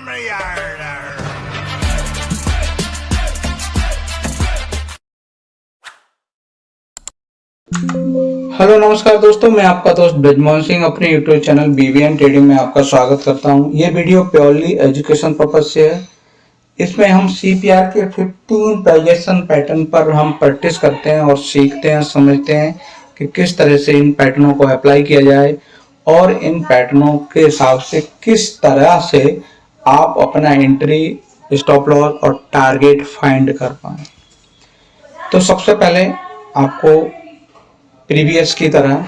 Hello नमस्कार दोस्तों, मैं आपका दोस्त ब्रजमोहन सिंह अपने यूट्यूब चैनल बीवीएन ट्रेडिंग में आपका स्वागत करता हूं। ये वीडियो प्योरली एजुकेशन पर्पज से है। इसमें हम सीपीआर के 15 प्राइजेशन पैटर्न पर हम प्रैक्टिस करते हैं और सीखते हैं, समझते हैं कि किस तरह से इन पैटर्नों को अप्लाई किया जाए और इन पैटर्नों के हिसाब से किस तरह से आप अपना एंट्री, स्टॉप लॉस और टारगेट फाइंड कर पाए। तो सबसे पहले आपको प्रीवियस की तरह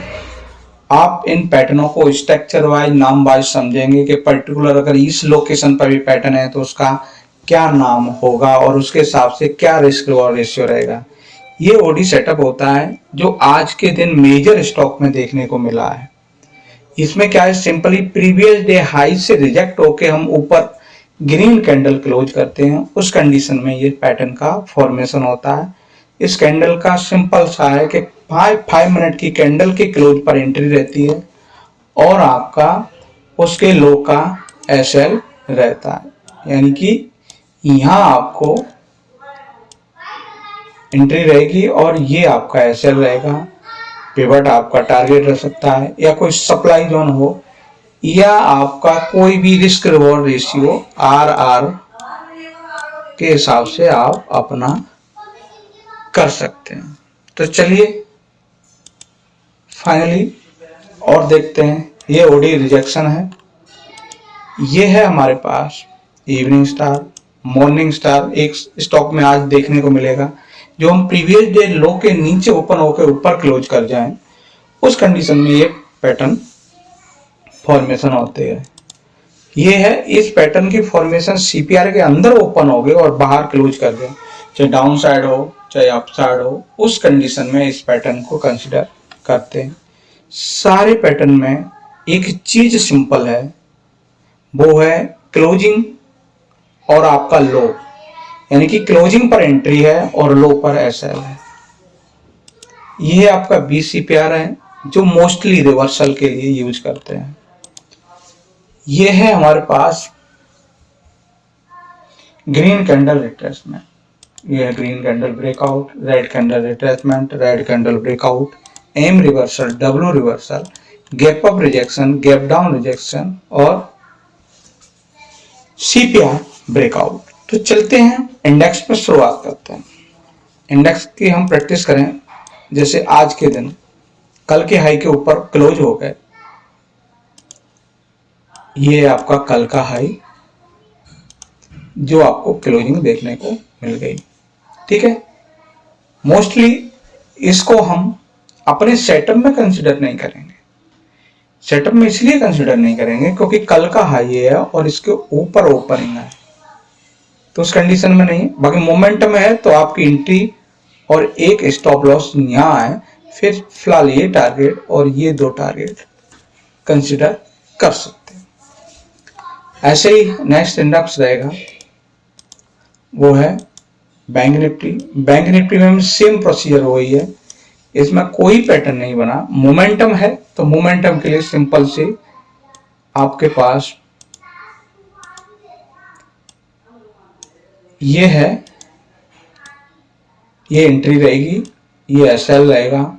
आप इन पैटर्नों को स्ट्रक्चर वाइज, नाम वाइज समझेंगे कि पर्टिकुलर अगर इस लोकेशन पर भी पैटर्न है तो उसका क्या नाम होगा और उसके हिसाब से क्या रिस्क रिवॉर्ड रेशियो रहेगा। ये ओडी सेटअप होता है जो आज के दिन मेजर स्टॉक में देखने को मिला है। इसमें क्या है, सिंपली प्रीवियस डे हाई से रिजेक्ट होके हम ऊपर ग्रीन कैंडल क्लोज करते हैं, उस कंडीशन में ये पैटर्न का फॉर्मेशन होता है। इस कैंडल का सिंपल सा है कि 5 मिनट की कैंडल के क्लोज पर एंट्री रहती है और आपका उसके लो का एसएल रहता है, यानी कि यहां आपको एंट्री रहेगी और ये आपका एसएल रहेगा। पिवट आपका टारगेट रह सकता है या कोई सप्लाई जोन हो या आपका कोई भी रिस्क रिवॉर्ड रेशियो आरआर के हिसाब से आप अपना कर सकते हैं। तो चलिए फाइनली और देखते हैं। ये ओडी रिजेक्शन है, ये है हमारे पास इवनिंग स्टार, मॉर्निंग स्टार। एक स्टॉक में आज देखने को मिलेगा जो हम प्रीवियस डे लो के नीचे ओपन होकर ऊपर क्लोज कर जाएं, उस कंडीशन में ये पैटर्न फॉर्मेशन होते हैं। ये है, इस पैटर्न की फॉर्मेशन सीपीआर के अंदर ओपन हो गए और बाहर क्लोज कर दें, चाहे डाउन साइड हो चाहे अप साइड हो, उस कंडीशन में इस पैटर्न को कंसिडर करते हैं। सारे पैटर्न में एक चीज सिंपल है, वो है क्लोजिंग और आपका लो, यानी कि क्लोजिंग पर एंट्री है और लो पर एसएल है। ये आपका बीसीपीआर है जो मोस्टली रिवर्सल के लिए यूज करते हैं। ये है हमारे पास ग्रीन कैंडल रिट्रेसमेंट, ये है green candle breakout, red candle retracement, red candle breakout, M reversal, W reversal, gap up rejection, gap down rejection और सीपीआर ब्रेकआउट। तो चलते हैं इंडेक्स पर शुरुआत करते हैं। इंडेक्स की हम प्रैक्टिस करें। जैसे आज के दिन कल के हाई के ऊपर क्लोज हो गए, ये आपका कल का हाई जो आपको क्लोजिंग देखने को मिल गई, ठीक है। मोस्टली इसको हम अपने सेटअप में कंसिडर नहीं करेंगे। सेटअप में इसलिए कंसिडर नहीं करेंगे क्योंकि कल का हाई है और इसके ऊपर ओपनिंग है, तो उस कंडीशन में नहीं। बाकी मोमेंटम है तो आपकी एंट्री और एक स्टॉप लॉस यहाँ है, फिर फिलहाल ये टारगेट और ये दो टारगेट कंसिडर कर सकते हैं। ऐसे ही नेक्स्ट इंडेक्स रहेगा, वो है बैंक निफ्टी। बैंक निफ्टी में सेम प्रोसीजर वही है, इसमें कोई पैटर्न नहीं बना। मोमेंटम है तो मोमेंटम के लिए सिंपल से आपके पास ये है, ये एंट्री रहेगी, ये एसएल रहेगा।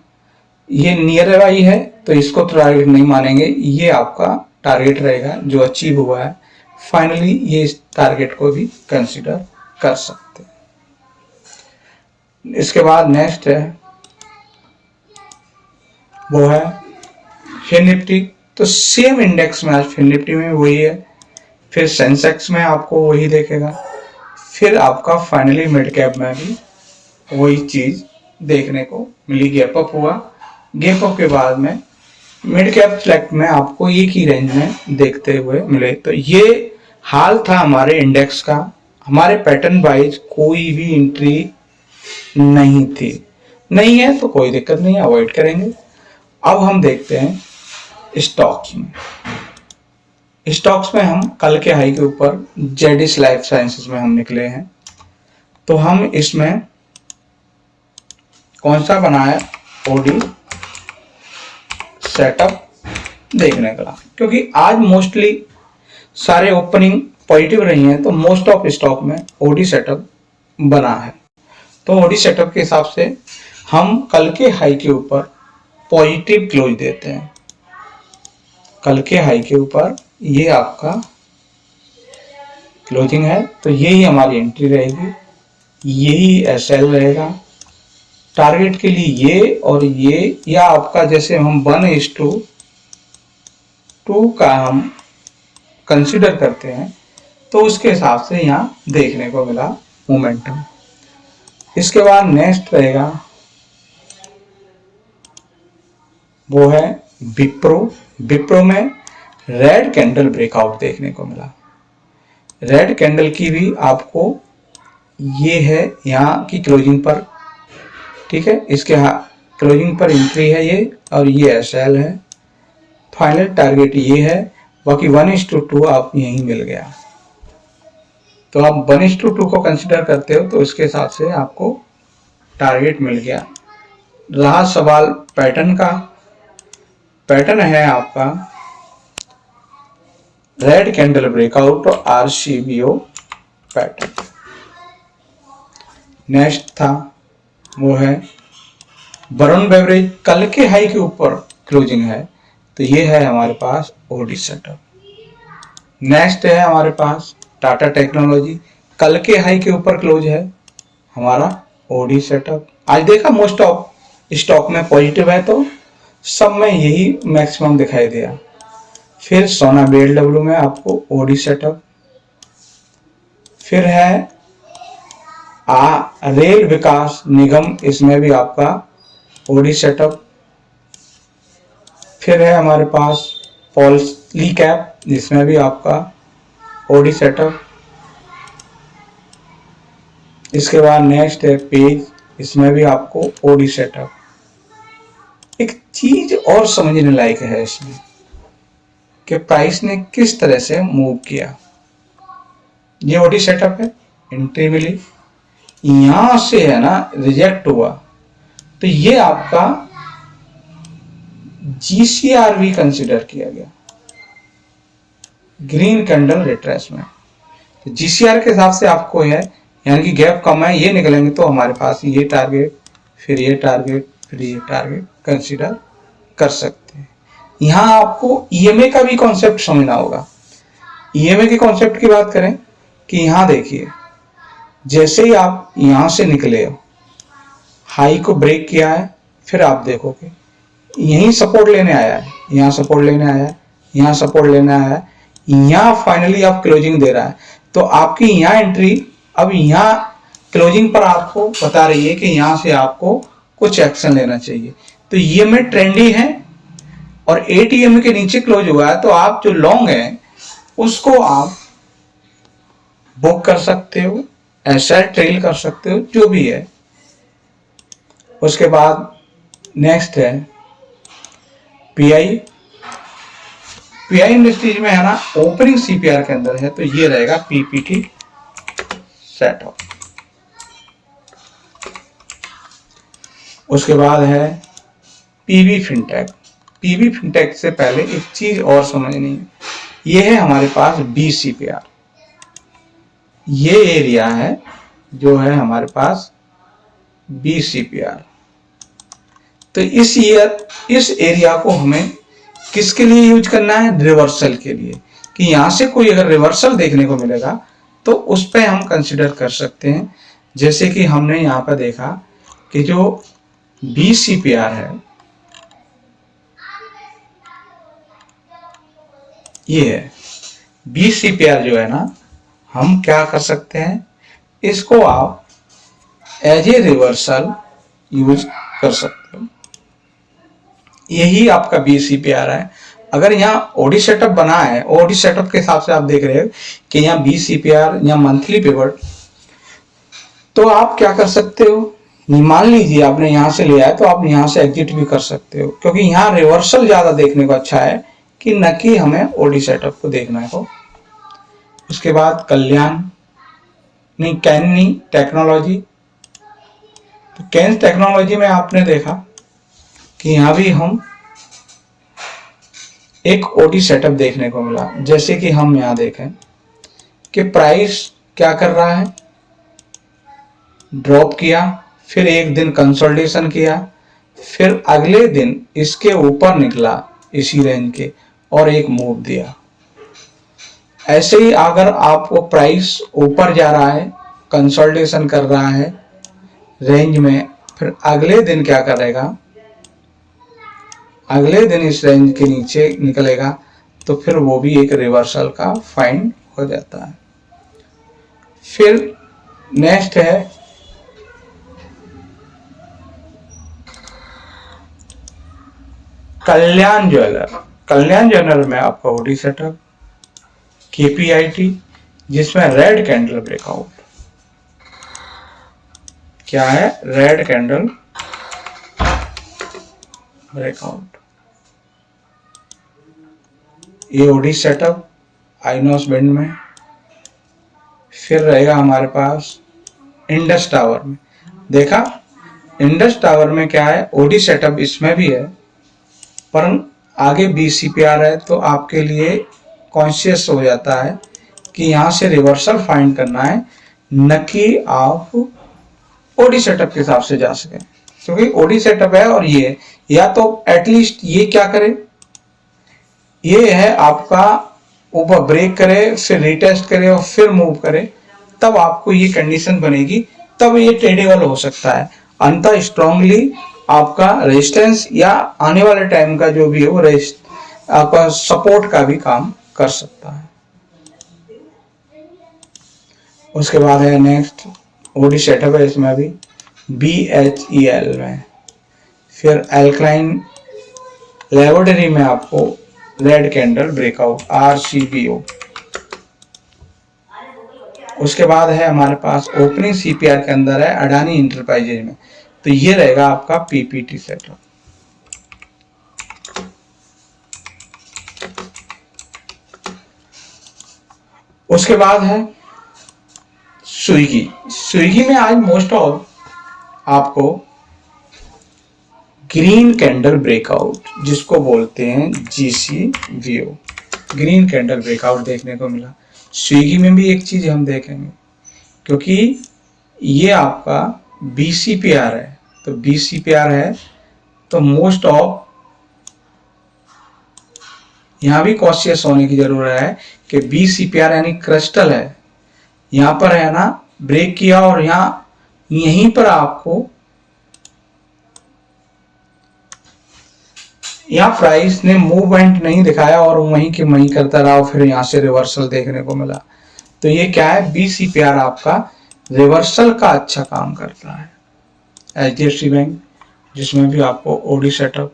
ये नियर बाई है तो इसको टारगेट नहीं मानेंगे, ये आपका टारगेट रहेगा जो अचीव हुआ है। फाइनली ये इस टारगेट को भी कंसिडर कर सकते हैं। इसके बाद नेक्स्ट है, वो है फिन निफ्टी। तो सेम इंडेक्स में आज फिन निफ्टी में वही है, फिर सेंसेक्स में आपको वही देखेगा, फिर आपका फाइनली मिड कैप में भी वही चीज देखने को मिली। गैप अप हुआ, गैप अप के बाद में मिड कैप सेलेक्ट में आपको एक ही रेंज में देखते हुए मिले। तो ये हाल था हमारे इंडेक्स का। हमारे पैटर्न वाइज कोई भी एंट्री नहीं थी, नहीं है तो कोई दिक्कत नहीं, अवॉइड करेंगे। अब हम देखते हैं स्टॉक्स में। स्टॉक्स में हम कल के हाई के ऊपर जेडिस लाइफ साइंसेस में हम निकले हैं, तो हम इसमें कौन सा बनाया, ओडी सेटअप देखने का, क्योंकि आज मोस्टली सारे ओपनिंग पॉजिटिव रही हैं तो मोस्ट ऑफ स्टॉक में ओडी सेटअप बना है। तो ओडी सेटअप के हिसाब से हम कल के हाई के ऊपर पॉजिटिव क्लोज देते हैं। कल के हाई के ऊपर ये आपका क्लोजिंग है, तो यही हमारी एंट्री रहेगी, यही एसएल रहेगा। टारगेट के लिए ये और ये, या आपका जैसे हम 1:2 का हम कंसिडर करते हैं तो उसके हिसाब से यहाँ देखने को मिला मोमेंटम। इसके बाद नेक्स्ट रहेगा वो है विप्रो। विप्रो में रेड कैंडल ब्रेकआउट देखने को मिला। रेड कैंडल की भी आपको ये है यहाँ की क्लोजिंग पर, ठीक है, इसके क्लोजिंग पर एंट्री है ये, और ये एसएल है। फाइनल टारगेट ये है, बाकी 1:2 आप यहीं मिल गया। तो आप 1:2 को कंसिडर करते हो तो इसके हिसाब से आपको टारगेट मिल गया। रहा सवाल पैटर्न का। पैटर्न है आपका रेड कैंडल ब्रेकआउट और आरसीबीओ पैटर्न। नेक्स्ट था वो है वरुण बेवरेज। कल के हाई के ऊपर क्लोजिंग है, तो ये है हमारे पास ओडी सेटअप। नेक्स्ट है हमारे पास टाटा टेक्नोलॉजी। कल के हाई के ऊपर क्लोज है हमारा ओडी सेटअप। आज देखा मोस्ट ऑफ स्टॉक में पॉजिटिव है, तो सब में यही मैक्सिमम दिखाई दिया। फिर सोना बीएलडब्ल्यू में आपको ओडी सेटअप। फिर है रेल विकास निगम, इसमें भी आपका ओडी सेटअप। फिर है हमारे पास पॉली कैप, जिसमें भी आपका ओडी सेटअप। इसके बाद नेक्स्ट है पेज, इसमें भी आपको ओडी सेटअप। एक चीज और समझने लायक है इसमें कि प्राइस ने किस तरह से मूव किया। ये ओडी सेटअप है, एंट्री मिली, यहां से है ना रिजेक्ट हुआ, तो ये आपका जीसीआर भी कंसिडर किया गया, ग्रीन कैंडल रिट्रेसमेंट। तो जीसीआर के हिसाब से आपको है, यानी कि गैप कम है, ये निकलेंगे तो हमारे पास ये टारगेट, फिर ये टारगेट, फिर ये टारगेट कंसिडर कर सकते हैं। यहां आपको ईएमए का भी कॉन्सेप्ट समझना होगा। ईएमए के कॉन्सेप्ट की बात करें कि यहां देखिए, जैसे ही आप यहां से निकले हो, हाई को ब्रेक किया है, फिर आप देखोगे यहीं सपोर्ट लेने आया है, यहां सपोर्ट लेने आया है, यहां सपोर्ट लेने आया है, यहां फाइनली आप क्लोजिंग दे रहा है, तो आपकी यहां एंट्री अब यहां क्लोजिंग पर आपको बता रही है कि यहां से आपको कुछ एक्शन लेना चाहिए। तो ये में ट्रेंडी है और एटीएम के नीचे क्लोज हुआ है, तो आप जो लॉन्ग है उसको आप बुक कर सकते हो, ऐसा ट्रेल कर सकते हो, जो भी है। उसके बाद नेक्स्ट है पीआई। पीआई इंडस्ट्रीज में है ना ओपनिंग सीपीआर के अंदर है, तो ये रहेगा पीपीटी सेटअप। उसके बाद है पीवी फिनटेक। पीवी फिनटेक से पहले एक चीज और समझनी है, ये है हमारे पास बीसीपीआर। ये एरिया है जो है हमारे पास बीसीपीआर। तो इस एरिया को हमें किसके लिए यूज करना है? रिवर्सल के लिए, कि यहां से कोई अगर रिवर्सल देखने को मिलेगा तो उस पर हम कंसिडर कर सकते हैं। जैसे कि हमने यहां पर देखा कि जो बीसीपीआर है ये है, बीसीपीआर जो है ना, हम क्या कर सकते हैं, इसको आप एज ए रिवर्सल यूज कर सकते हो। यही आपका बीसीपीआर है। अगर यहाँ ओडी सेटअप बना है, ओडी सेटअप के हिसाब से आप देख रहे हो कि यहाँ बीसीपीआर या मंथली पिवट, तो आप क्या कर सकते हो, मान लीजिए आपने यहां से लिया है तो आप यहां से एग्जिट भी कर सकते हो, क्योंकि यहाँ रिवर्सल ज्यादा देखने को अच्छा है कि न कि हमें ओडी सेटअप को देखना है। उसके बाद कैनी टेक्नोलॉजी। तो कैन टेक्नोलॉजी में आपने देखा कि यहां भी हम एक ओडी सेटअप देखने को मिला। जैसे कि हम यहां देखें कि प्राइस क्या कर रहा है, ड्रॉप किया, फिर एक दिन कंसोलिडेशन किया, फिर अगले दिन इसके ऊपर निकला इसी रेंज के और एक मूव दिया। ऐसे ही अगर आपको प्राइस ऊपर जा रहा है, कंसोलिडेशन कर रहा है रेंज में, फिर अगले दिन क्या करेगा, अगले दिन इस रेंज के नीचे निकलेगा, तो फिर वो भी एक रिवर्सल का फाइंड हो जाता है। फिर नेक्स्ट है कल्याण ज्वेलर। कल्याण ज्वेलर में आपका ओडी सेटअप, केपीआईटी, जिसमें रेड कैंडल ब्रेकआउट, क्या है, रेड कैंडल ब्रेकआउट, ये ओडी सेटअप आइनॉस बैंड में। फिर रहेगा हमारे पास इंडस टावर में। देखा इंडस टावर में क्या है, ओडी सेटअप इसमें भी है, पर आगे बीसीपीआर है, तो आपके लिए कॉन्शियस हो जाता है कि यहां से रिवर्सल फाइंड करना है, न कि आप ओडी सेटअप के हिसाब से जा सके, क्योंकि ओडी सेटअप है और ये या तो एटलीस्ट ये क्या करे, ये है आपका ऊपर ब्रेक करे, फिर रिटेस्ट करे और फिर मूव करे, तब आपको ये कंडीशन बनेगी, तब ये ट्रेडेबल हो सकता है। अंततः स्ट्रांगली आपका रेजिस्टेंस या आने वाले टाइम का जो भी है वो आपका सपोर्ट का भी काम कर सकता है। उसके बाद है नेक्स्ट ओडी सेटअप है, इसमें भी BHEL में। फिर एल्कलाइन लेबोरेटरी में आपको रेड कैंडल ब्रेकआउट RCBO। उसके बाद है हमारे पास ओपनिंग CPR के अंदर है अडानी इंटरप्राइजेज में, तो ये रहेगा आपका PPT सेटअप। उसके बाद है स्विगी। स्विगी में आज मोस्ट ऑफ आपको ग्रीन कैंडल ब्रेकआउट, जिसको बोलते हैं GCVO, ग्रीन कैंडल ब्रेकआउट देखने को मिला। स्विगी में भी एक चीज हम देखेंगे, क्योंकि ये आपका BCPR है, तो BCPR है तो मोस्ट ऑफ यहां भी कॉशियस होने की जरूरत है कि BCPR यानी क्रिस्टल है, यहां पर है ना ब्रेक किया और यहीं पर आपको यहाँ प्राइस ने मूवमेंट नहीं दिखाया और वहीं के वहीं करता रहा, फिर यहां से रिवर्सल देखने को मिला। तो ये क्या है, BCPR आपका रिवर्सल का अच्छा काम करता है। HDFC बैंक, जिसमें भी आपको ओडी सेटअप।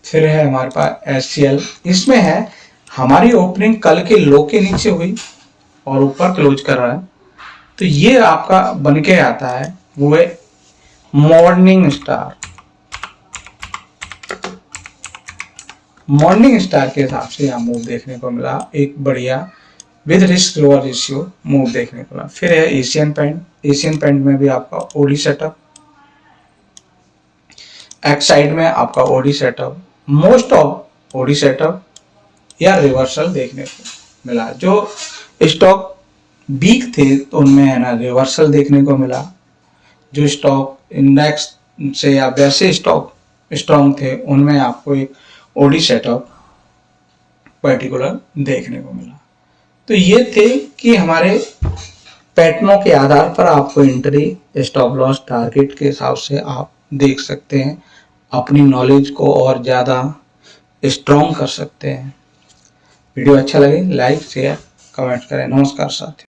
फिर है हमारे पास HCL, इसमें है हमारी ओपनिंग कल के लो के नीचे हुई और ऊपर क्लोज कर रहा है, तो ये आपका बन के आता है वो है मॉर्निंग स्टार। मॉर्निंग स्टार के हिसाब से यहाँ मूव देखने को मिला, एक बढ़िया with risk lower ratio move देखने को मिला। फिर है एशियन पेंट। एशियन पेंट में भी आपका ओडी सेटअप, एक्साइड में आपका OD setup, most of OD setup या रिवर्सल देखने को मिला। जो स्टॉक वीक थे तो उनमें है ना रिवर्सल देखने को मिला, जो स्टॉक इंडेक्स से या वैसे स्टॉक स्ट्रॉन्ग थे उनमें आपको एक ओडी सेटअप पर्टिकुलर देखने को मिला। तो ये थे कि हमारे पैटर्नों के आधार पर आपको एंट्री, स्टॉप लॉस, टारगेट के हिसाब से आप देख सकते हैं, अपनी नॉलेज को और ज़्यादा स्ट्रॉन्ग कर सकते हैं। वीडियो अच्छा लगे लाइक शेयर कमेंट करें। नमस्कार साथियों।